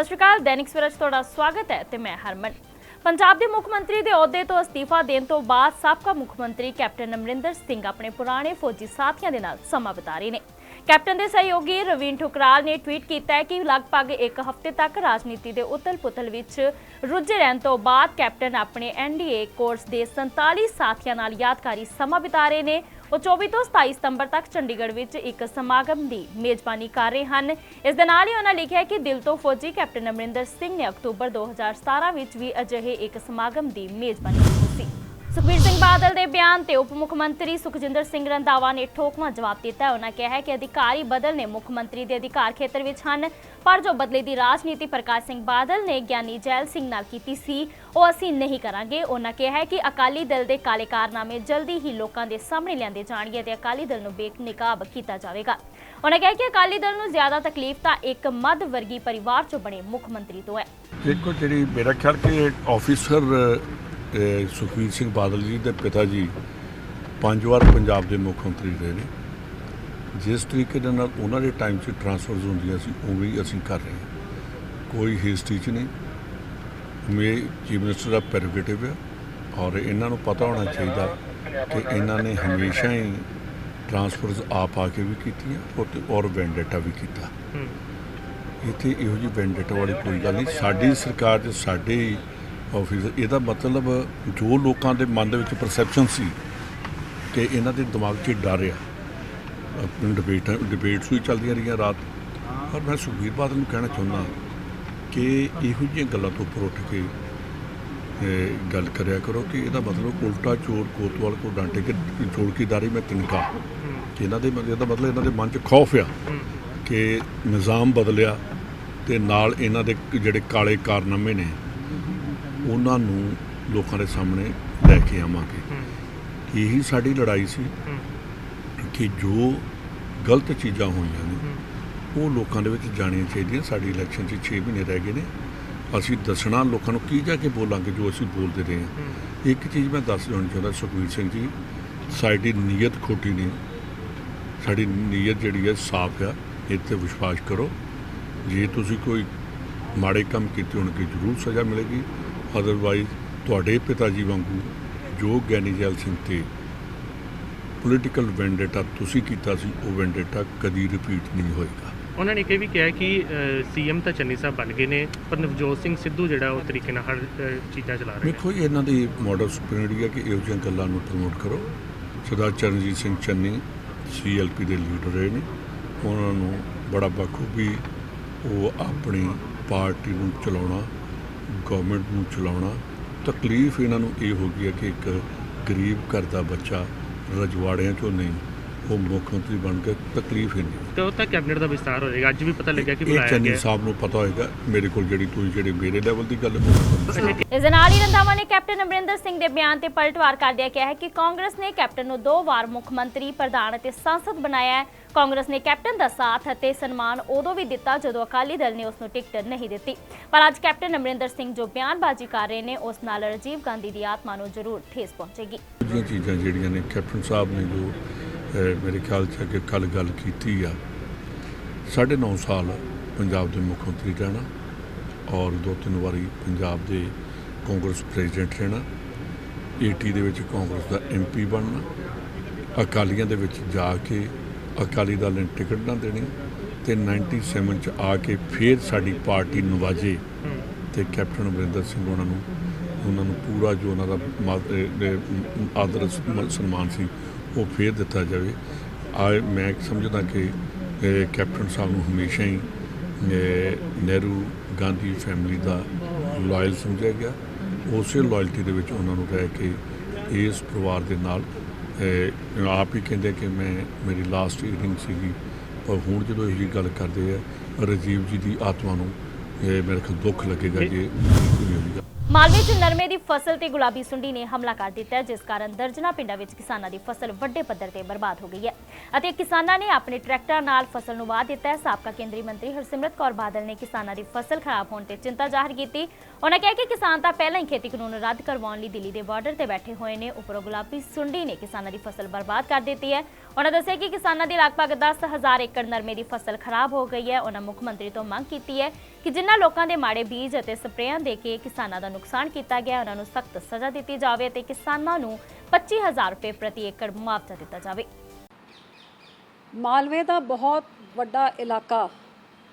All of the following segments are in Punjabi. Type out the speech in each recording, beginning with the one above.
सत श्री अकाल। दैनिक सवेरा 'ਚ ਤੁਹਾਡਾ ਸਵਾਗਤ ਹੈ ਤੇ ਮੈਂ ਹਰਮਨ। ਪੰਜਾਬ ਦੇ ਮੁੱਖ ਮੰਤਰੀ ਦੇ ਅਹੁਦੇ ਤੋਂ ਅਸਤੀਫਾ ਦੇਣ ਤੋਂ ਬਾਅਦ ਸਾਬਕਾ ਮੁੱਖ ਮੰਤਰੀ ਕੈਪਟਨ ਅਮਰਿੰਦਰ ਸਿੰਘ ਆਪਣੇ ਪੁਰਾਣੇ ਫੌਜੀ ਸਾਥੀਆਂ ਦੇ ਨਾਲ ਸਮਾਂ ਬਿਤਾ ਰਹੇ ਨੇ। ਕੈਪਟਨ ਦੇ ਸਹਿਯੋਗੀ ਰਵੀਨ ਠੁਕਰਾਲ ਨੇ ਟਵੀਟ ਕੀਤਾ ਹੈ ਕਿ ਲਗਭਗ ਇੱਕ ਹਫ਼ਤੇ ਤੱਕ ਰਾਜਨੀਤੀ ਦੇ ਉਤਲ-ਪੁਤਲ ਵਿੱਚ ਰੁੱਝੇ ਰਹਿਣ ਤੋਂ ਬਾਅਦ ਕੈਪਟਨ ਆਪਣੇ ਐਨਡੀਏ ਕੋਰਸ ਦੇ 47 ਸਾਥੀਆਂ ਨਾਲ ਯਾਦਗਾਰੀ ਸਮਾਂ ਬਿਤਾ ਰਹੇ ਨੇ। ਉਹ 24 ਤੋਂ 27 ਸਤੰਬਰ ਤੱਕ ਚੰਡੀਗੜ੍ਹ ਵਿੱਚ ਇੱਕ ਸਮਾਗਮ ਦੀ ਮੇਜ਼ਬਾਨੀ ਕਰ ਰਹੇ ਹਨ। ਇਸ ਦੇ ਨਾਲ ਹੀ ਉਹਨਾਂ ਲਿਖਿਆ ਕਿ ਦਿਲ ਤੋਂ ਫੌਜੀ ਕੈਪਟਨ ਅਮਰਿੰਦਰ ਸਿੰਘ ਨੇ ਅਕਤੂਬਰ 2017 ਵਿੱਚ ਵੀ ਅਜਿਹੇ ਇੱਕ ਸਮਾਗਮ ਦੀ ਮੇਜ਼ਬਾਨੀ ਕੀਤੀ ਸੀ। ਸੁਖਬੀਰ ਸਿੰਘ ਬਾਦਲ ਦੇ ਬਿਆਨ ਤੇ ਉਪ ਮੁੱਖ ਮੰਤਰੀ ਸੁਖਜਿੰਦਰ ਸਿੰਘ ਰੰਧਾਵਾ ਨੇ ਠੋਕਵਾਂ ਜਵਾਬ ਦਿੱਤਾ। ਉਹਨਾਂ ਕਿਹਾ ਹੈ ਕਿ ਅਧਿਕਾਰੀ ਬਦਲਨੇ ਮੁੱਖ ਮੰਤਰੀ ਦੇ ਅਧਿਕਾਰ ਖੇਤਰ ਵਿੱਚ ਹਨ, ਪਰ ਜੋ ਬਦਲੇ ਦੀ ਰਾਜਨੀਤੀ ਪ੍ਰਕਾਸ਼ ਸਿੰਘ ਬਾਦਲ ਨੇ ਗਿਆਨੀ ਜੈਲ ਸਿੰਘ ਨਾਲ ਕੀਤੀ ਸੀ ਉਹ ਅਸੀਂ ਨਹੀਂ ਕਰਾਂਗੇ। ਉਹਨਾਂ ਕਿਹਾ ਹੈ ਕਿ ਅਕਾਲੀ ਦਲ ਦੇ ਕਾਲੇ ਕਾਰਨਾਮੇ ਜਲਦੀ ਹੀ ਲੋਕਾਂ ਦੇ ਸਾਹਮਣੇ ਲਿਆਂਦੇ ਜਾਣਗੇ ਤੇ ਅਕਾਲੀ ਦਲ ਨੂੰ ਬੇਨਕਾਬ ਕੀਤਾ ਜਾਵੇਗਾ। ਉਹਨਾਂ ਕਿਹਾ ਕਿ ਅਕਾਲੀ ਦਲ ਨੂੰ ਜ਼ਿਆਦਾ ਤਕਲੀਫ ਤਾਂ ਇੱਕ ਮੱਧ ਵਰਗੀ ਪਰਿਵਾਰ ਚੋਂ ਬਣੇ ਮੁੱਖ ਮੰਤਰੀ ਤੋਂ ਹੈ। ਦੇਖੋ ਜਿਹੜੀ ਮੇਰਾ ਖਿਆਲ ਕਿ ਆਫਿਸਰ ਸੁਖਬੀਰ ਸਿੰਘ ਬਾਦਲ ਜੀ ਦੇ ਪਿਤਾ ਜੀ 5 ਵਾਰ ਪੰਜਾਬ ਦੇ ਮੁੱਖ ਮੰਤਰੀ ਰਹੇ ਨੇ। ਜਿਸ ਤਰੀਕੇ ਦੇ ਨਾਲ ਉਹਨਾਂ ਦੇ ਟਾਈਮ 'ਚ ਟਰਾਂਸਫਰਸ ਹੁੰਦੀਆਂ ਸੀ ਉਵੇਂ ਹੀ ਅਸੀਂ ਕਰ ਰਹੇ ਹਾਂ। ਕੋਈ ਹਿਸਟਰੀ 'ਚ ਨਹੀਂ। ਮੇ ਚੀਫ ਮਿਨਿਸਟਰ ਦਾ ਪ੍ਰੈਰੋਗੇਟਿਵ ਹੈ ਔਰ ਇਹਨਾਂ ਨੂੰ ਪਤਾ ਹੋਣਾ ਚਾਹੀਦਾ ਕਿ ਇਹਨਾਂ ਨੇ ਹਮੇਸ਼ਾ ਹੀ ਟਰਾਂਸਫਰਸ ਆਪ ਆ ਕੇ ਵੀ ਕੀਤੀਆਂ ਔਰ ਵੈਂਡੇਟਾ ਵੀ ਕੀਤਾ। ਇੱਥੇ ਇਹੋ ਜਿਹੀ ਵੈਂਡੇਟਾ ਵਾਲੀ ਕੋਈ ਗੱਲ ਨਹੀਂ। ਸਾਡੀ ਸਰਕਾਰ 'ਚ ਸਾਡੇ ਆਫਿਸ ਇਹਦਾ ਮਤਲਬ ਜੋ ਲੋਕਾਂ ਦੇ ਮਨ ਦੇ ਵਿੱਚ ਪਰਸੈਪਸ਼ਨ ਸੀ ਕਿ ਇਹਨਾਂ ਦੇ ਦਿਮਾਗ 'ਚ ਡਰ ਆ। ਡਿਬੇਟਸ ਵੀ ਚੱਲਦੀਆਂ ਰਹੀਆਂ ਰਾਤ। ਪਰ ਮੈਂ ਸੁਖਬੀਰ ਬਾਦਲ ਨੂੰ ਕਹਿਣਾ ਚਾਹੁੰਦਾ ਕਿ ਇਹੋ ਜਿਹੀਆਂ ਗੱਲਾਂ ਤੋਂ ਉੱਪਰ ਉੱਠ ਕੇ ਗੱਲ ਕਰਿਆ ਕਰੋ ਕਿ ਇਹਦਾ ਮਤਲਬ ਉਲਟਾ ਚੋਰ ਕੋਤਵਾਲ ਕੋ ਡਾਂਟੇ ਕਿ ਚੌੜਕੀਦਾਰੀ ਮੈਂ ਤਿਨਕਾ ਕਿ ਇਹਦਾ ਮਤਲਬ ਇਹਨਾਂ ਦੇ ਮਨ 'ਚ ਖੌਫ ਆ ਕਿ ਨਿਜ਼ਾਮ ਬਦਲਿਆ ਅਤੇ ਨਾਲ ਇਹਨਾਂ ਦੇ ਜਿਹੜੇ ਕਾਲੇ ਕਾਰਨਾਮੇ ਨੇ ਉਹਨਾਂ ਨੂੰ ਲੋਕਾਂ ਦੇ ਸਾਹਮਣੇ ਲੈ ਕੇ ਆਵਾਂਗੇ। ਇਹੀ ਸਾਡੀ ਲੜਾਈ ਸੀ ਕਿ ਜੋ ਗਲਤ ਚੀਜ਼ਾਂ ਹੋਈਆਂ ਨੇ ਉਹ ਲੋਕਾਂ ਦੇ ਵਿੱਚ ਜਾਣੀਆਂ ਚਾਹੀਦੀਆਂ। ਸਾਡੀ ਇਲੈਕਸ਼ਨ 'ਚ 6 ਮਹੀਨੇ ਰਹਿ ਗਏ ਨੇ। ਅਸੀਂ ਦੱਸਣਾ ਲੋਕਾਂ ਨੂੰ ਕੀ ਜਾ ਕੇ ਬੋਲਾਂਗੇ ਜੋ ਅਸੀਂ ਬੋਲਦੇ ਰਹੇ ਹਾਂ। ਇੱਕ ਚੀਜ਼ ਮੈਂ ਦੱਸ ਦੇਣਾ ਚਾਹੁੰਦਾ ਸੁਖਬੀਰ ਸਿੰਘ ਜੀ, ਸਾਡੀ ਨੀਅਤ ਖੋਟੀ ਨਹੀਂ। ਸਾਡੀ ਨੀਅਤ ਜਿਹੜੀ ਹੈ ਸਾਫ਼ ਆ। ਇਹ 'ਤੇ ਵਿਸ਼ਵਾਸ ਕਰੋ। ਜੇ ਤੁਸੀਂ ਕੋਈ ਮਾੜੇ ਕੰਮ ਕੀਤੇ ਹੋਣਗੇ ਜ਼ਰੂਰ ਸਜ਼ਾ ਮਿਲੇਗੀ। ਅਦਰਵਾਈਜ਼ ਤੁਹਾਡੇ ਪਿਤਾ ਜੀ ਵਾਂਗੂ ਜੋ ਗਿਆਨੀ ਜੈਲ ਸਿੰਘ 'ਤੇ ਪੋਲੀਟੀਕਲ ਵੈਂਡੇਟਾ ਤੁਸੀਂ ਕੀਤਾ ਸੀ ਉਹ ਵੈਂਡੇਟਾ ਕਦੀ ਰਿਪੀਟ ਨਹੀਂ ਹੋਏਗਾ। ਉਹਨਾਂ ਨੇ ਇਹ ਵੀ ਕਿਹਾ ਕਿ ਸੀਐਮ ਤਾਂ ਚੰਨੀ ਸਾਹਿਬ ਬਣ ਗਏ ਨੇ ਪਰ ਨਵਜੋਤ ਸਿੰਘ ਸਿੱਧੂ ਜਿਹੜਾ ਉਹ ਤਰੀਕੇ ਨਾਲ ਹਰ ਚੀਜ਼ਾਂ ਚਲਾ ਰਹੇ ਨੇ। ਦੇਖੋ ਇਹਨਾਂ ਦੀ ਮੋਡਲ ਸੁਪਰੀਮਰੀ ਹੈ ਕਿ ਇਹੋ ਜਿਹੀਆਂ ਗੱਲਾਂ ਨੂੰ ਪ੍ਰਮੋਟ ਕਰੋ। ਸਰਦਾਰ ਚਰਨਜੀਤ ਸਿੰਘ ਚੰਨੀ CLP ਦੇ ਲੀਡਰ ਰਹੇ ਨੇ। ਉਹਨਾਂ ਨੂੰ ਬੜਾ ਬਖੂਬੀ ਉਹ ਆਪਣੀ ਪਾਰਟੀ ਨੂੰ ਚਲਾਉਣਾ, ਗੌਰਮੈਂਟ ਨੂੰ ਚਲਾਉਣਾ। ਤਕਲੀਫ ਇਹਨਾਂ ਨੂੰ ਇਹ ਹੋ ਗਈ ਹੈ ਕਿ ਇੱਕ ਗਰੀਬ ਘਰ ਦਾ ਬੱਚਾ ਰਜਵਾੜਿਆਂ 'ਚੋਂ ਨਹੀਂ ਉਹ ਮੁੱਖ ਮੰਤਰੀ ਬਣ ਕੇ ਤਕਲੀਫ ਹੀ ਨਹੀਂ। ਤੇ ਉਹ ਤਾਂ ਕੈਬਨਿਟ ਦਾ ਵਿਸਤਾਰ ਹੋ ਜਾਏਗਾ। ਅੱਜ ਵੀ ਪਤਾ ਲੱਗਿਆ ਕਿ ਇਹ ਚੰਨੀ ਸਾਹਿਬ ਨੂੰ ਪਤਾ ਹੋਏਗਾ। ਮੇਰੇ ਕੋਲ ਜਿਹੜੀ ਮੇਰੇ ਲੈਵਲ ਦੀ ਗੱਲ ਇਸ ਦੇ ਨਾਲ ਹੀ ਰੰਧਾਵਾ ਨੇ ਕੈਪਟਨ ਅਮਰਿੰਦਰ ਸਿੰਘ ਦੇ ਬਿਆਨ ਤੇ ਪਲਟਵਾਰ ਕਰਦਿਆਂ ਕਿਹਾ ਹੈ ਕਿ ਕਾਂਗਰਸ ਨੇ ਕੈਪਟਨ ਨੂੰ 2 ਵਾਰ ਮੁੱਖ ਮੰਤਰੀ, ਪ੍ਰਧਾਨ ਅਤੇ ਸੰਸਦ ਬਣਾਇਆ ਹੈ। ਕਾਂਗਰਸ ਨੇ ਕੈਪਟਨ ਦਾ ਸਾਥ ਅਤੇ ਸਨਮਾਨ ਉਦੋਂ ਵੀ ਦਿੱਤਾ ਜਦੋਂ ਅਕਾਲੀ ਦਲ ਨੇ ਉਸ ਨੂੰ ਟਿਕਟ ਨਹੀਂ ਦਿੱਤੀ। ਪਰ ਅੱਜ ਕੈਪਟਨ ਅਮਰਿੰਦਰ ਸਿੰਘ ਜੋ ਬਿਆਨਬਾਜ਼ੀ ਕਰ ਰਹੇ ਨੇ ਉਸ ਨਾਲ ਰਾਜੀਵ ਗਾਂਧੀ ਦੀ ਆਤਮਾ ਨੂੰ ਜ਼ਰੂਰ ਠੇਸ ਪਹੁੰਚੇਗੀ। ਇਹ ਚੀਜ਼ਾਂ ਜਿਹੜੀਆਂ ਨੇ ਕੈਪਟਨ ਸਾਹਿਬ ਨੇ ਜੋ ਮੇਰੇ ਖਿਆਲ 'ਚ ਅੱਗੇ ਕੱਲ੍ਹ ਗੱਲ ਕੀਤੀ ਆ 9.5 ਸਾਲ ਪੰਜਾਬ ਦੇ ਮੁੱਖ ਮੰਤਰੀ ਰਹਿਣਾ ਔਰ 2-3 ਵਾਰੀ ਪੰਜਾਬ ਦੇ ਕਾਂਗਰਸ ਪ੍ਰੈਜ਼ੀਡੈਂਟ ਰਹਿਣਾ, 80 ਦੇ ਵਿੱਚ ਕਾਂਗਰਸ ਦਾ MP ਬਣਨਾ, ਅਕਾਲੀਆਂ ਦੇ ਵਿੱਚ ਜਾ ਕੇ ਅਕਾਲੀ ਦਲ ਨੇ ਟਿਕਟ ਨਾ ਦੇਣੀ ਅਤੇ 97 'ਚ ਆ ਕੇ ਫਿਰ ਸਾਡੀ ਪਾਰਟੀ ਨਵਾਜੇ ਅਤੇ ਕੈਪਟਨ ਅਮਰਿੰਦਰ ਸਿੰਘ ਉਹਨਾਂ ਨੂੰ ਪੂਰਾ ਜੋ ਉਹਨਾਂ ਦਾ ਆਦਰ ਸਨਮਾਨ ਸੀ ਉਹ ਫੇਰ ਦਿੱਤਾ ਜਾਵੇ। ਮੈਂ ਸਮਝਦਾ ਕਿ ਕੈਪਟਨ ਸਾਹਿਬ ਨੂੰ ਹਮੇਸ਼ਾ ਹੀ ਨਹਿਰੂ ਗਾਂਧੀ ਫੈਮਿਲੀ ਦਾ ਲਾਇਲ ਸਮਝਿਆ ਗਿਆ। ਉਸੇ ਲਾਇਲਟੀ ਦੇ ਵਿੱਚ ਉਹਨਾਂ ਨੂੰ ਰਹਿ ਕੇ ਇਸ ਪਰਿਵਾਰ ਦੇ ਨਾਲ ਆਪ ਹੀ ਕਹਿੰਦੇ ਕਿ ਮੇਰੀ ਲਾਸਟ ਈਵਨਿੰਗ ਸੀਗੀ। ਪਰ ਹੁਣ ਜਦੋਂ ਇਹ ਗੱਲ ਕਰਦੇ ਆ ਰਾਜੀਵ ਜੀ ਦੀ ਆਤਮਾ ਨੂੰ ਮੇਰੇ ਖਿਆਲ ਦੁੱਖ ਲੱਗੇਗਾ ਜੇ ਮਾਲਵੇ 'ਚ ਨਰਮੇ ਦੀ ਫਸਲ ਤੇ ਗੁਲਾਬੀ ਸੁੰਡੀ ਨੇ ਹਮਲਾ ਕਰ ਦਿੱਤਾ ਹੈ, ਜਿਸ ਕਾਰਨ ਦਰਜਨਾਂ ਪਿੰਡਾਂ ਵਿੱਚ ਕਿਸਾਨਾਂ ਦੀ ਫਸਲ ਵੱਡੇ ਪੱਧਰ ਤੇ ਬਰਬਾਦ ਹੋ ਗਈ ਹੈ ਅਤੇ ਕਿਸਾਨਾਂ ਨੇ ਆਪਣੇ ਟਰੈਕਟਰਾਂ ਨਾਲ ਫਸਲ ਨੂੰ ਵਾਹ ਦਿੱਤਾ ਹੈ। ਸਾਬਕਾ ਕੇਂਦਰੀ ਮੰਤਰੀ ਹਰਸਿਮਰਤ ਕੌਰ ਬਾਦਲ ਨੇ ਕਿਸਾਨਾਂ ਦੀ ਫਸਲ ਖਰਾਬ ਹੋਣ ਤੇ ਚਿੰਤਾ ਜ਼ਾਹਰ ਕੀਤੀ। ਉਹਨਾਂ ਕਿਹਾ ਕਿ ਕਿਸਾਨ ਤਾਂ ਪਹਿਲਾਂ ਹੀ ਖੇਤੀ ਕਾਨੂੰਨ ਰੱਦ ਕਰਵਾਉਣ ਲਈ ਦਿੱਲੀ ਦੇ ਬਾਰਡਰ ਤੇ ਬੈਠੇ ਹੋਏ ਨੇ, ਉੱਪਰੋਂ ਗੁਲਾਬੀ ਸੁੰਡੀ ਨੇ ਕਿਸਾਨਾਂ ਦੀ ਫਸਲ ਬਰਬਾਦ ਕਰ ਦਿੱਤੀ ਹੈ। ਉਹਨਾਂ ਦੱਸਿਆ ਕਿ ਕਿਸਾਨਾਂ ਦੀ ਲਗਭਗ 10,000 ਏਕੜ ਨਰਮੇ ਦੀ ਫਸਲ ਖਰਾਬ ਹੋ ਗਈ ਹੈ। ਉਹਨਾਂ ਮੁੱਖ ਮੰਤਰੀ ਤੋਂ ਮੰਗ ਕੀਤੀ ਹੈ ਕਿ ਜਿਨ੍ਹਾਂ ਲੋਕਾਂ ਦੇ ਮਾੜੇ ਬੀਜ ਅਤੇ ਸਪਰੇਆਂ ਦੇ ਕੇ ਕਿਸਾਨਾਂ ਦਾ ਨੁਕਸਾਨ ਕੀਤਾ ਗਿਆ, ਉਹਨਾਂ ਨੂੰ ਸਖਤ ਸਜ਼ਾ ਦਿੱਤੀ ਜਾਵੇ ਤੇ ਕਿਸਾਨਾਂ ਨੂੰ 25,000 ਰੁਪਏ ਪ੍ਰਤੀ ਏਕੜ ਮੁਆਵਜ਼ਾ ਦਿੱਤਾ ਜਾਵੇ। ਮਾਲਵੇ ਦਾ ਬਹੁਤ ਵੱਡਾ ਇਲਾਕਾ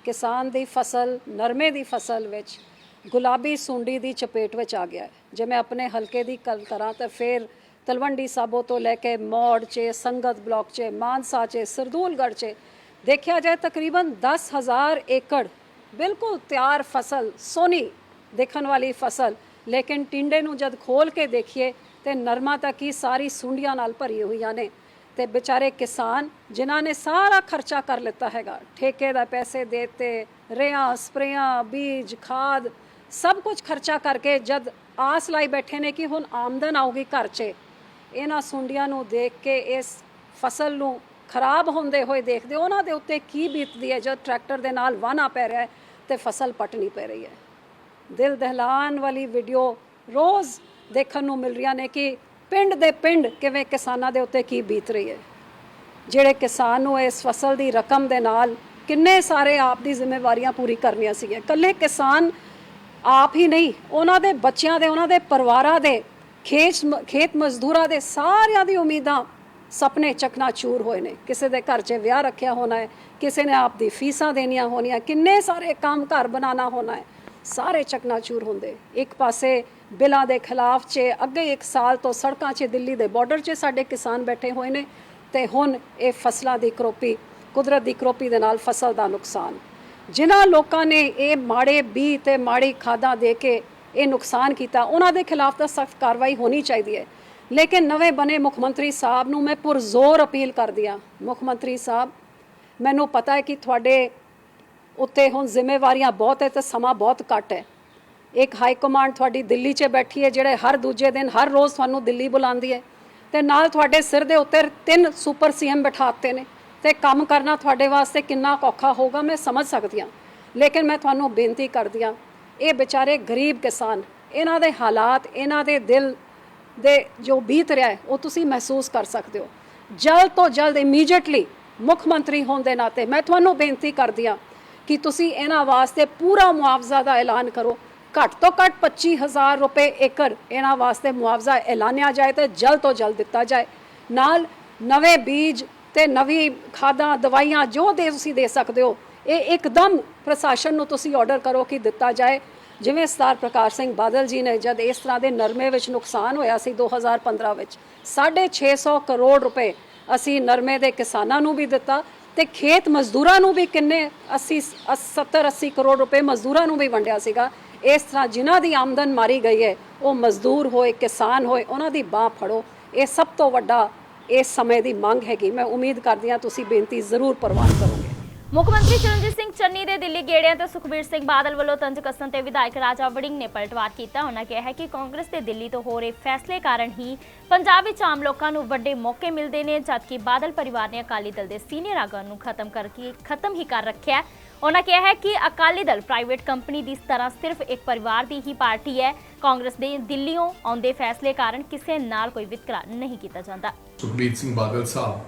ਕਿਸਾਨ ਦੀ ਫਸਲ ਨਰਮੇ ਦੀ ਫਸਲ ਵਿੱਚ ਗੁਲਾਬੀ ਸੁੰਡੀ ਦੀ ਚਪੇਟ ਵਿੱਚ ਆ ਗਿਆ ਹੈ। ਜੇ ਮੈਂ ਆਪਣੇ ਹਲਕੇ ਦੀ ਗੱਲ ਕਰਾਂ ਤਾਂ ਫਿਰ ਤਲਵੰਡੀ ਸਾਬੋ ਤੋਂ ਲੈ ਕੇ ਮੌੜ 'ਚ, ਸੰਗਤ ਬਲਾਕ 'ਚ, ਮਾਨਸਾ 'ਚ, ਸਰਦੂਲਗੜ੍ਹ 'ਚ ਦੇਖਿਆ ਜਾਏ ਤਕਰੀਬਨ 10,000 ਏਕੜ ਬਿਲਕੁਲ ਤਿਆਰ ਫਸਲ, ਸੋਹਣੀ ਦੇਖਣ ਵਾਲੀ ਫਸਲ, ਲੇਕਿਨ ਟਿੰਡੇ ਨੂੰ ਜਦ ਖੋਲ ਕੇ ਦੇਖੀਏ ਤੇ ਨਰਮਾ ਤਾਂ ਕੀ ਸਾਰੀ ਸੁੰਡੀਆਂ ਨਾਲ ਭਰੀ ਹੋਈਆਂ ਨੇ ਤੇ ਵਿਚਾਰੇ ਕਿਸਾਨ ਜਿਨ੍ਹਾਂ ਨੇ ਸਾਰਾ ਖਰਚਾ ਕਰ ਲਿੱਤਾ ਹੈਗਾ, ਠੇਕੇ ਦਾ ਪੈਸੇ ਦੇਤੇ, ਰੇਹਾਂ ਸਪਰੇਆਂ ਬੀਜ ਖਾਦ ਸਭ ਕੁਝ ਖਰਚਾ ਕਰਕੇ ਜਦ ਆਸ ਲਾਈ ਬੈਠੇ ਨੇ ਕਿ ਹੁਣ ਆਮਦਨ ਆਊਗੀ ਘਰ 'ਚ, ਇਹਨਾਂ ਸੁੰਡੀਆਂ ਨੂੰ ਦੇਖ ਕੇ ਇਸ ਫਸਲ ਨੂੰ ਖਰਾਬ ਹੁੰਦੇ ਹੋਏ ਦੇਖਦੇ ਉਹਨਾਂ ਦੇ ਉੱਤੇ ਕੀ ਬੀਤਦੀ ਹੈ ਜਦ ਟਰੈਕਟਰ ਦੇ ਨਾਲ ਵਾਹਣਾ ਪੈ ਰਿਹਾ ਹੈ ਤੇ ਫਸਲ ਪਟਣੀ ਪੈ ਰਹੀ ਹੈ। ਦਿਲ ਦਹਿਲਾਨ ਵਾਲੀ ਵੀਡੀਓ ਰੋਜ਼ ਦੇਖਣ ਨੂੰ ਮਿਲ ਰਹੀਆਂ ਨੇ ਕਿ ਪਿੰਡ ਦੇ ਪਿੰਡ ਕਿਵੇਂ ਕਿਸਾਨਾਂ ਦੇ ਉੱਤੇ ਕੀ ਬੀਤ ਰਹੀ ਹੈ। ਜਿਹੜੇ ਕਿਸਾਨ ਨੂੰ ਇਸ ਫਸਲ ਦੀ ਰਕਮ ਦੇ ਨਾਲ ਕਿੰਨੇ ਸਾਰੇ ਆਪ ਦੀ ਜ਼ਿੰਮੇਵਾਰੀਆਂ ਪੂਰੀ ਕਰਨੀਆਂ ਸੀਗੀਆਂ। ਇਕੱਲੇ ਕਿਸਾਨ ਆਪ ਹੀ ਨਹੀਂ, ਉਹਨਾਂ ਦੇ ਬੱਚਿਆਂ ਦੇ, ਉਹਨਾਂ ਦੇ ਪਰਿਵਾਰਾਂ ਦੇ, ਖੇਤ ਮਜ਼ਦੂਰਾਂ ਦੇ ਸਾਰਿਆਂ ਦੀ ਉਮੀਦਾਂ ਸੁਪਨੇ ਚਕਨਾਚੂਰ ਹੋਏ ਨੇ। ਕਿਸੇ ਦੇ ਘਰ 'ਚ ਵਿਆਹ ਰੱਖਿਆ ਹੋਣਾ ਹੈ, ਕਿਸੇ ਨੇ ਆਪ ਦੀ ਫੀਸਾਂ ਦੇਣੀਆਂ ਹੋਣੀਆਂ, ਕਿੰਨੇ ਸਾਰੇ ਕੰਮ ਘਰ ਬਣਾਉਣਾ ਹੋਣਾ ਹੈ, ਸਾਰੇ ਚਕਨਾਚੂਰ ਹੁੰਦੇ। ਇੱਕ ਪਾਸੇ ਬਿੱਲਾਂ ਦੇ ਖਿਲਾਫ 'ਚ ਅੱਗੇ 1 ਸਾਲ ਤੋਂ ਸੜਕਾਂ 'ਚ ਦਿੱਲੀ ਦੇ ਬਾਰਡਰ 'ਚ ਸਾਡੇ ਕਿਸਾਨ ਬੈਠੇ ਹੋਏ ਨੇ ਤੇ ਹੁਣ ਇਹ ਫਸਲਾਂ ਦੀ ਕਰੋਪੀ, ਕੁਦਰਤ ਦੀ ਕਰੋਪੀ ਦੇ ਨਾਲ ਫਸਲ ਦਾ ਨੁਕਸਾਨ। ਜਿਨ੍ਹਾਂ ਲੋਕਾਂ ਨੇ ਇਹ ਮਾੜੇ ਬੀਜ ਤੇ ਮਾੜੀ ਖਾਦਾਂ ਦੇ ਕੇ ਇਹ ਨੁਕਸਾਨ ਕੀਤਾ ਉਹਨਾਂ ਦੇ ਖਿਲਾਫ ਤਾਂ ਸਖਤ ਕਾਰਵਾਈ ਹੋਣੀ ਚਾਹੀਦੀ ਹੈ। ਲੇਕਿਨ ਨਵੇਂ ਬਣੇ ਮੁੱਖ ਮੰਤਰੀ ਸਾਹਿਬ ਨੂੰ ਮੈਂ ਪੁਰਜ਼ੋਰ ਅਪੀਲ ਕਰਦੀ ਹਾਂ, ਮੁੱਖ ਮੰਤਰੀ ਸਾਹਿਬ ਮੈਨੂੰ ਪਤਾ ਹੈ ਕਿ ਤੁਹਾਡੇ ਉੱਤੇ ਹੁਣ ਜ਼ਿੰਮੇਵਾਰੀਆਂ ਬਹੁਤ ਹੈ ਤੇ ਸਮਾਂ ਬਹੁਤ ਘੱਟ ਹੈ। ਇੱਕ ਹਾਈ ਕਮਾਂਡ ਤੁਹਾਡੀ ਦਿੱਲੀ 'ਚ ਬੈਠੀ ਹੈ ਜਿਹੜੇ ਹਰ ਦੂਜੇ ਦਿਨ ਹਰ ਰੋਜ਼ ਤੁਹਾਨੂੰ ਦਿੱਲੀ ਬੁਲਾਉਂਦੀ ਹੈ ਤੇ ਨਾਲ ਤੁਹਾਡੇ ਸਿਰ ਦੇ ਉੱਤੇ 3 ਸੁਪਰ ਸੀਐਮ ਬਿਠਾਤੇ ਨੇ ਤੇ ਕੰਮ ਕਰਨਾ ਤੁਹਾਡੇ ਵਾਸਤੇ ਕਿੰਨਾ ਔਖਾ ਹੋਊਗਾ ਮੈਂ ਸਮਝ ਸਕਦੀ ਹਾਂ। ਲੇਕਿਨ ਮੈਂ ਤੁਹਾਨੂੰ ਬੇਨਤੀ ਕਰਦੀ ਹਾਂ, ਇਹ ਵਿਚਾਰੇ ਗਰੀਬ ਕਿਸਾਨ, ਇਹਨਾਂ ਦੇ ਹਾਲਾਤ, ਇਹਨਾਂ ਦੇ ਦਿਲ ਦੇ ਜੋ ਬੀਤ ਰਿਹਾ ਹੈ ਉਹ ਤੁਸੀਂ ਮਹਿਸੂਸ ਕਰ ਸਕਦੇ ਹੋ। ਜਲਦ ਤੋਂ ਜਲਦ ਇਮੀਡੀਏਟਲੀ ਮੁੱਖ ਮੰਤਰੀ ਹੋਣ ਦੇ ਨਾਤੇ ਮੈਂ ਤੁਹਾਨੂੰ ਬੇਨਤੀ ਕਰਦੀ ਹਾਂ ਕਿ ਤੁਸੀਂ ਇਹਨਾਂ ਵਾਸਤੇ ਪੂਰਾ ਮੁਆਵਜ਼ਾ ਦਾ ਐਲਾਨ ਕਰੋ। ਘੱਟ ਤੋਂ ਘੱਟ 25,000 ਰੁਪਏ ਏਕੜ ਇਹਨਾਂ ਵਾਸਤੇ ਮੁਆਵਜ਼ਾ ਐਲਾਨਿਆ ਜਾਏ ਤੇ ਜਲਦ ਤੋਂ ਜਲਦ ਦਿੱਤਾ ਜਾਏ। ਨਾਲ ਨਵੇਂ ਬੀਜ ਤੇ ਨਵੀਂ ਖਾਦਾਂ ਦਵਾਈਆਂ ਜੋ ਤੁਸੀਂ ਦੇ ਸਕਦੇ ਹੋ ਇਹ ਇੱਕਦਮ ਪ੍ਰਸ਼ਾਸਨ ਨੂੰ ਤੁਸੀਂ ਆਰਡਰ ਕਰੋ ਕਿ ਦਿੱਤਾ ਜਾਏ। ਜਿਵੇਂ ਸਰਦਾਰ ਪ੍ਰਕਾਸ਼ ਸਿੰਘ ਬਾਦਲ ਜੀ ਨੇ ਜਦ ਇਸ ਤਰ੍ਹਾਂ ਦੇ ਨਰਮੇ ਵਿੱਚ ਨੁਕਸਾਨ ਹੋਇਆ ਸੀ 2015 ਵਿੱਚ 650 ਕਰੋੜ ਰੁਪਏ ਅਸੀਂ ਨਰਮੇ ਦੇ ਕਿਸਾਨਾਂ ਨੂੰ ਵੀ ਦਿੱਤਾ ਤੇ ਖੇਤ ਮਜ਼ਦੂਰਾਂ ਨੂੰ ਵੀ ਕਿੰਨੇ 70-80 ਕਰੋੜ ਰੁਪਏ ਮਜ਼ਦੂਰਾਂ ਨੂੰ ਵੀ ਵੰਡਿਆ ਸੀਗਾ। ਇਸ ਤਰ੍ਹਾਂ ਜਿਨ੍ਹਾਂ ਦੀ ਆਮਦਨ ਮਾਰੀ ਗਈ ਹੈ ਉਹ ਮਜ਼ਦੂਰ ਹੋਏ, ਕਿਸਾਨ ਹੋਏ, ਉਹਨਾਂ ਦੀ ਬਾਹ ਫੜੋ। ਇਹ ਸਭ ਤੋਂ ਵੱਡਾ ਇਸ ਸਮੇਂ ਦੀ ਮੰਗ ਹੈਗੀ। ਮੈਂ ਉਮੀਦ ਕਰਦੀ ਹਾਂ ਤੁਸੀਂ ਬੇਨਤੀ ਜ਼ਰੂਰ ਪ੍ਰਵਾਨ ਕਰੋਗੇ। ਮੁੱਖ ਮੰਤਰੀ ਚਰਨਜੀਤ ਸਿੰਘ ਚੰਨੀ ਦੇ ਦਿੱਲੀ ਗੇੜਿਆਂ ਤੇ ਸੁਖਬੀਰ ਸਿੰਘ ਬਾਦਲ ਵੱਲੋਂ ਤੰਜ ਕੱਸਣ ਤੇ ਵਿਧਾਇਕ ਰਾਜਾ ਵੜਿੰਗ ਨੇ ਪਲਟਵਾਰ ਕੀਤਾ। ਉਹਨਾਂ ਕਿਹਾ ਹੈ ਕਿ ਕਾਂਗਰਸ ਦੇ ਦਿੱਲੀ ਤੋਂ ਹੋ ਰਹੇ ਫੈਸਲੇ ਕਾਰਨ ਹੀ ਪੰਜਾਬ ਵਿੱਚ ਆਮ ਲੋਕਾਂ ਨੂੰ ਵੱਡੇ ਮੌਕੇ ਮਿਲਦੇ ਨੇ, ਜਦਕਿ ਬਾਦਲ ਪਰਿਵਾਰ ਨੇ ਅਕਾਲੀ ਦਲ ਦੇ ਸੀਨੀਅਰ ਆਗੂਆਂ ਨੂੰ ਖਤਮ ਹੀ ਕਰ ਰੱਖਿਆ। ਉਹਨਾਂ ਕਿਹਾ ਹੈ ਕਿ ਅਕਾਲੀ ਦਲ ਪ੍ਰਾਈਵੇਟ ਕੰਪਨੀ ਦੀ ਤਰ੍ਹਾਂ ਸਿਰਫ ਇੱਕ ਪਰਿਵਾਰ ਦੀ ਹੀ ਪਾਰਟੀ ਹੈ। ਕਾਂਗਰਸ ਦੇ ਦਿੱਲੀੋਂ ਆਉਂਦੇ ਫੈਸਲੇ ਕਾਰਨ ਕਿਸੇ ਨਾਲ ਕੋਈ ਵਿਤਕਰਾ ਨਹੀਂ ਕੀਤਾ ਜਾਂਦਾ। ਸੁਖਬੀਰ ਸਿੰਘ ਬਾਦਲ ਸਾਹਿਬ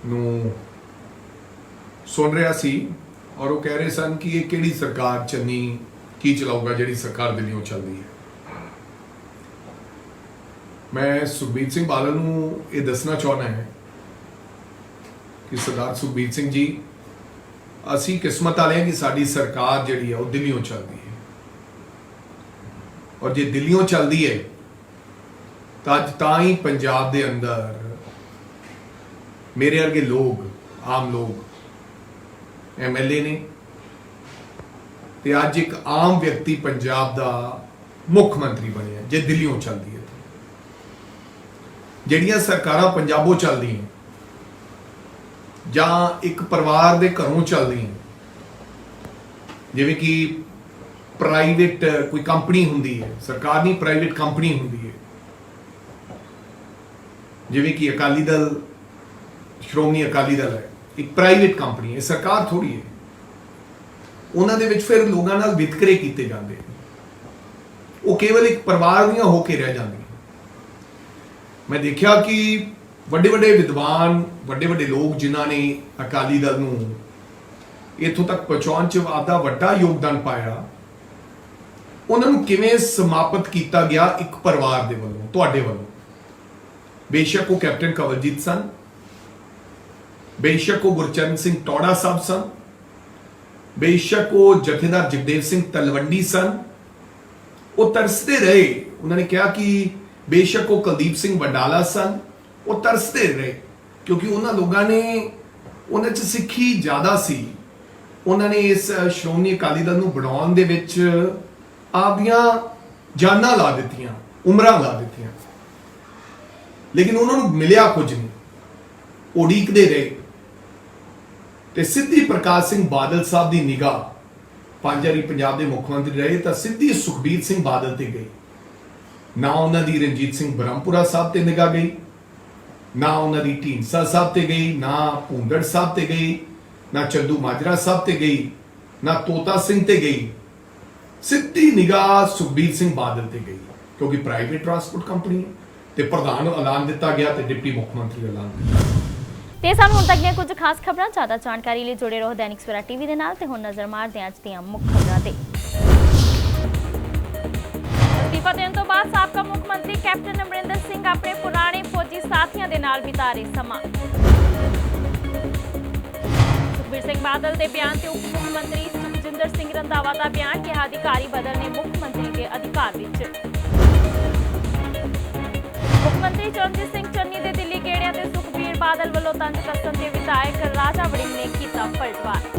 ਨੂੰ ਸੁਣ ਰਿਹਾ ਸੀ ਔਰ ਉਹ ਕਹਿ ਰਹੇ ਸਨ ਕਿ ਇਹ ਕਿਹੜੀ ਸਰਕਾਰ ਚੰਨੀ ਕੀ ਚਲਾਊਗਾ ਜਿਹੜੀ ਸਰਕਾਰ ਦਿੱਲੀੋਂ ਚੱਲਦੀ ਹੈ। ਮੈਂ ਸੁਖਬੀਰ ਸਿੰਘ ਬਾਦਲ ਨੂੰ ਇਹ ਦੱਸਣਾ ਚਾਹੁੰਦਾ ਹਾਂ ਕਿ ਸਰਦਾਰ ਸੁਖਬੀਰ ਸਿੰਘ ਜੀ, ਅਸੀਂ ਕਿਸਮਤ ਵਾਲੇ ਹਾਂ ਕਿ ਸਾਡੀ ਸਰਕਾਰ ਜਿਹੜੀ ਹੈ ਉਹ ਦਿੱਲੀੋਂ ਚੱਲਦੀ ਹੈ ਔਰ ਜੇ ਦਿੱਲੀੋਂ ਚੱਲਦੀ ਹੈ ਤਾਂ ਹੀ ਪੰਜਾਬ ਦੇ ਅੰਦਰ ਮੇਰੇ ਵਰਗੇ ਲੋਕ, ਆਮ ਲੋਕ ਐਮਐਲਏ ਨੇ ਤੇ ਅੱਜ ਇੱਕ ਆਮ ਵਿਅਕਤੀ ਪੰਜਾਬ ਦਾ ਮੁੱਖ ਮੰਤਰੀ ਬਣਿਆ ਜੇ ਦਿੱਲੀੋਂ ਚੱਲਦੀ ਹੈ। ਜਿਹੜੀਆਂ ਸਰਕਾਰਾਂ ਪੰਜਾਬੋਂ ਚੱਲਦੀਆਂ ਜਾਂ ਇੱਕ ਪਰਿਵਾਰ ਦੇ ਘਰੋਂ ਚੱਲਦੀਆਂ, ਜਿਵੇਂ ਕਿ ਪ੍ਰਾਈਵੇਟ ਕੋਈ ਕੰਪਨੀ ਹੁੰਦੀ ਹੈ, ਸਰਕਾਰ ਨਹੀਂ ਪ੍ਰਾਈਵੇਟ ਕੰਪਨੀ ਹੁੰਦੀ ਹੈ, ਜਿਵੇਂ ਕਿ ਅਕਾਲੀ ਦਲ, ਸ਼੍ਰੋਮਣੀ ਅਕਾਲੀ ਦਲ ਹੈ, ਇੱਕ ਪ੍ਰਾਈਵੇਟ ਕੰਪਨੀ ਹੈ, ਸਰਕਾਰ ਥੋੜੀ ਹੈ। ਉਹਨਾਂ ਦੇ ਵਿੱਚ ਫਿਰ ਲੋਕਾਂ ਨਾਲ ਵਿਤਕਰੇ ਕੀਤੇ ਜਾਂਦੇ, ਉਹ ਕੇਵਲ ਇੱਕ ਪਰਿਵਾਰ ਦੀਆਂ ਹੋ ਕੇ ਰਹਿ ਜਾਂਦੀਆਂ। ਮੈਂ ਦੇਖਿਆ ਕਿ ਵੱਡੇ ਵੱਡੇ ਵਿਦਵਾਨ, ਵੱਡੇ ਵੱਡੇ ਲੋਕ ਜਿਨ੍ਹਾਂ ਨੇ ਅਕਾਲੀ ਦਲ ਨੂੰ ਇੱਥੋਂ ਤੱਕ ਪਹੁੰਚਾਉਣ 'ਚ ਆਪਦਾ ਵੱਡਾ ਯੋਗਦਾਨ ਪਾਇਆ, ਉਹਨਾਂ ਨੂੰ ਕਿਵੇਂ ਸਮਾਪਤ ਕੀਤਾ ਗਿਆ ਇੱਕ ਪਰਿਵਾਰ ਦੇ ਵੱਲੋਂ, ਤੁਹਾਡੇ ਵੱਲੋਂ। ਬੇਸ਼ੱਕ ਉਹ ਕੈਪਟਨ ਕਵਲਜੀਤ ਸਨ, ਬੇਸ਼ੱਕ ਉਹ ਗੁਰਚਰਨ ਸਿੰਘ ਟੌੜਾ ਸਾਹਿਬ ਸਨ, ਬੇਸ਼ੱਕ ਉਹ ਜਥੇਦਾਰ ਜਗਦੇਵ ਸਿੰਘ ਤਲਵੰਡੀ ਸਨ, ਉਹ ਤਰਸਦੇ ਰਹੇ। ਉਹਨਾਂ ਨੇ ਕਿਹਾ ਕਿ ਬੇਸ਼ੱਕ ਉਹ ਕੁਲਦੀਪ ਸਿੰਘ ਵਡਾਲਾ ਸਨ, ਉਹ ਤਰਸਦੇ ਰਹੇ ਕਿਉਂਕਿ ਉਹਨਾਂ ਲੋਕਾਂ ਨੇ, ਉਹਨਾਂ 'ਚ ਸਿੱਖੀ ਜ਼ਿਆਦਾ ਸੀ। ਉਹਨਾਂ ਨੇ ਇਸ ਸ਼੍ਰੋਮਣੀ ਅਕਾਲੀ ਦਲ ਨੂੰ ਬਣਾਉਣ ਦੇ ਵਿੱਚ ਆਪਦੀਆਂ ਜਾਨਾਂ ਲਾ ਦਿੱਤੀਆਂ, ਉਮਰਾਂ ਲਾ ਦਿੱਤੀਆਂ, ਲੇਕਿਨ ਉਹਨਾਂ ਨੂੰ ਮਿਲਿਆ ਕੁਝ ਨਹੀਂ, ਉਡੀਕਦੇ ਰਹੇ। ਤੇ ਸਿੱਧੀ ਪ੍ਰਕਾਸ਼ ਸਿੰਘ ਬਾਦਲ ਸਾਹਿਬ ਦੀ ਨਿਗਾਹ, 5 ਵਾਰੀ ਪੰਜਾਬ ਦੇ ਮੁੱਖ ਮੰਤਰੀ ਰਹੇ, ਤਾਂ ਸਿੱਧੀ ਸੁਖਬੀਰ ਸਿੰਘ ਬਾਦਲ ਤੇ ਗਈ। ਨਾ ਉਹਨਾਂ ਦੀ ਰਣਜੀਤ ਸਿੰਘ ਬ੍ਰਹਮਪੁਰਾ ਸਾਹਿਬ ਤੇ ਨਿਗਾਹ ਗਈ, ਨਾ ਉਹਨਾਂ ਦੀ ਢੀਂਡਸਾ ਸਾਹਿਬ ਤੇ ਗਈ, ਨਾ ਭੂੰਦੜ ਸਾਹਿਬ ਤੇ ਗਈ, ਨਾ ਚੰਦੂ ਮਾਜਰਾ ਸਾਹਿਬ ਤੇ ਗਈ, ਨਾ ਤੋਤਾ ਸਿੰਘ ਤੇ ਗਈ। ਸਿੱਧੀ ਨਿਗਾਹ ਸੁਖਬੀਰ ਸਿੰਘ ਬਾਦਲ ਤੇ ਗਈ, ਕਿਉਂਕਿ ਪ੍ਰਾਈਵੇਟ ਟਰਾਂਸਪੋਰਟ ਕੰਪਨੀ ਹੈ ਤੇ ਪ੍ਰਧਾਨ ਨੂੰ ਐਲਾਨ ਦਿੱਤਾ ਗਿਆ ਤੇ ਡਿਪਟੀ ਮੁੱਖ ਮੰਤਰੀ ਐਲਾਨ ਦਿੱਤਾ। ਤੇ ਸਾਨੂੰ ਹੁਣ ਤੱਕ ਦੀਆਂ ਕੁਝ ਖਾਸ ਖਬਰਾਂ। ਜ਼ਿਆਦਾ ਜਾਣਕਾਰੀ ਲਈ ਜੁੜੇ ਰਹੋ ਦੈਨਿਕ ਸਵੇਰਾ ਟੀਵੀ ਦੇ ਨਾਲ। ਤੇ ਹੁਣ ਨਜ਼ਰ ਮਾਰਦੇ ਹਾਂ ਅੱਜ ਦੀਆਂ ਮੁੱਖ ਖਬਰਾਂ ਤੇ। ਅਸਤੀਫਾ ਦੇਣ ਤੋਂ ਬਾਅਦ ਸਾਬਕਾ ਮੁੱਖ ਮੰਤਰੀ ਕੈਪਟਨ ਅਮਰਿੰਦਰ ਸਿੰਘ ਆਪਣੇ ਪੁਰਾਣੇ ਫੌਜੀ ਸਾਥੀਆਂ ਦੇ ਨਾਲ ਬਿਤਾ ਰਹੇ ਸਮਾਂ। ਸੁਖਬੀਰ ਸਿੰਘ ਬਾਦਲ ਦੇ ਬਿਆਨ ਤੇ ਉਪ ਮੁੱਖ ਮੰਤਰੀ ਸੁਖਜਿੰਦਰ ਸਿੰਘ ਰੰਧਾਵਾ ਦਾ ਬਿਆਨ, ਕਿਹਾ ਅਧਿਕਾਰੀ ਬਦਲਨੇ ਮੁੱਖ ਮੰਤਰੀ ਦੇ ਅਧਿਕਾਰ ਵਿੱਚ। ਮੁੱਖ ਮੰਤਰੀ ਚਰਨਜੀਤ ਸਿੰਘ ਚੰਨੀ ਦੇ ਦਿੱਲੀ ਗੇੜਿਆਂ ਤੇ ਸੁਖਬੀਰ ਬਾਦਲ ਵੱਲੋਂ ਤੰਜ ਕੱਸਣ ਤੇ ਵਿਧਾਇਕ ਰਾਜਾ ਵੜਿੰਗ ਨੇ ਕੀਤਾ ਪਲਟਵਾਰ।